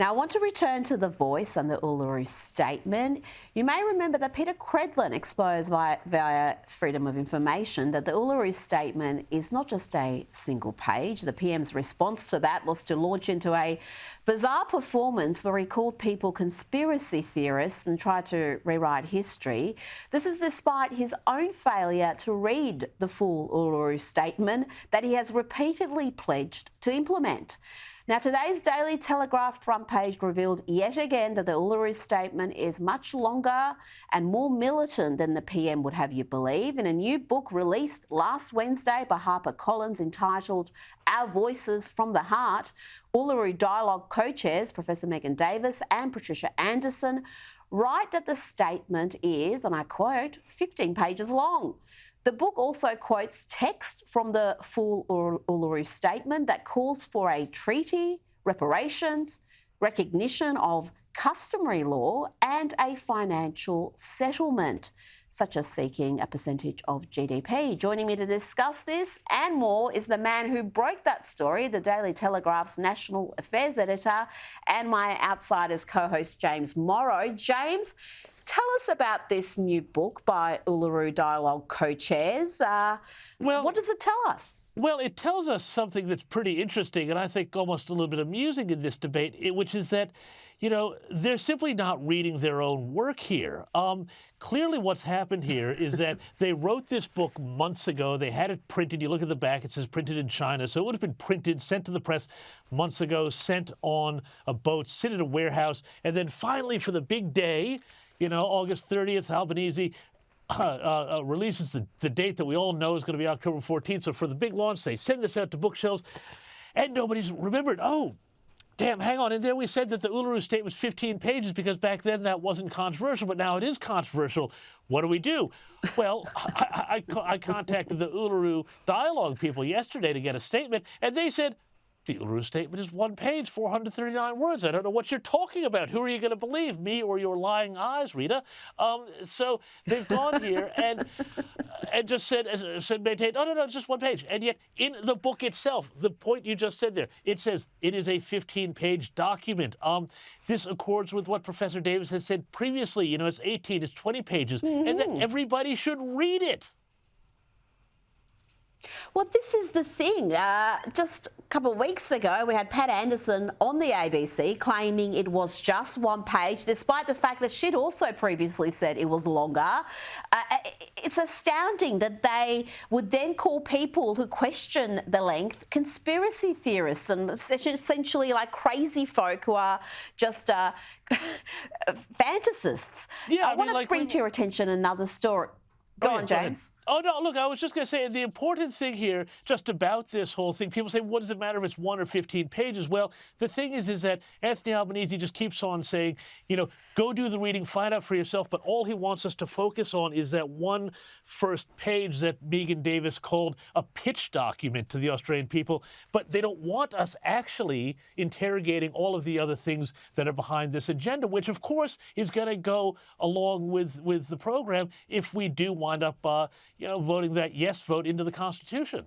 Now, I want to return to The Voice and the Uluru Statement. You may remember that Peter Credlin exposed via Freedom of Information that the Uluru Statement is not just a single page. The PM's response to that was to launch into a bizarre performance where he called people conspiracy theorists and tried to rewrite history. This is despite his own failure to read the full Uluru Statement that he has repeatedly pledged to implement. Now, today's Daily Telegraph front page revealed yet again that the Uluru Statement is much longer and more militant than the PM would have you believe. In a new book released last Wednesday by Harper Collins entitled Our Voices from the Heart, Uluru Dialogue co-chairs Professor Megan Davis and Patricia Anderson write that the statement is, and I quote, 15 pages long. The book also quotes text from the full Uluru Statement that calls for a treaty, reparations, recognition of customary law and a financial settlement, such as seeking a percentage of GDP. Joining me to discuss this and more is the man who broke that story, the Daily Telegraph's National Affairs Editor, and my Outsiders co-host, James Morrow. James, tell us about this new book by Uluru Dialogue co-chairs. What does it tell us? Well, it tells us something that's pretty interesting and I think almost a little bit amusing in this debate, which is that, you know, they're simply not reading their own work here. Clearly what's happened here is that they wrote this book months ago. They had it printed. You look at the back, it says printed in China. So it would have been printed, sent to the press months ago, sent on a boat, sit in a warehouse, and then finally for the big day, you know, August 30th, Albanese releases the date that we all know is going to be October 14th. So for the big launch, they send this out to bookshelves, and nobody's remembered. Oh, damn, hang on. And there we said that the Uluru Statement was 15 pages because back then that wasn't controversial, but now it is controversial. What do? Well, I contacted the Uluru Dialogue people yesterday to get a statement, and they said, the Uluru Statement is one page, 439 words. I don't know what you're talking about. Who are you going to believe, me or your lying eyes, Rita? So they've gone here and just said, maintained, no, it's just one page. And yet in the book itself, the point you just said there, it says it is a 15-page document. This accords with what Professor Davis has said previously. You know, it's 18, it's 20 pages, and that everybody should read it. Well, this is the thing. Just a couple of weeks ago, we had Pat Anderson on the ABC claiming it was just one page, despite the fact that she'd also previously said it was longer. It's astounding that they would then call people who question the length conspiracy theorists and essentially like crazy folk who are just fantasists. Yeah, I want to bring to your attention another story. Go on, James. Oh, no, look, I was just going to say the important thing here just about this whole thing, people say, what does it matter if it's 1 or 15 pages? Well, the thing is that Anthony Albanese just keeps on saying, you know, go do the reading, find out for yourself. But all he wants us to focus on is that one first page that Megan Davis called a pitch document to the Australian people. But they don't want us actually interrogating all of the other things that are behind this agenda, which, of course, is going to go along with the program if we do wind up voting that yes vote into the Constitution.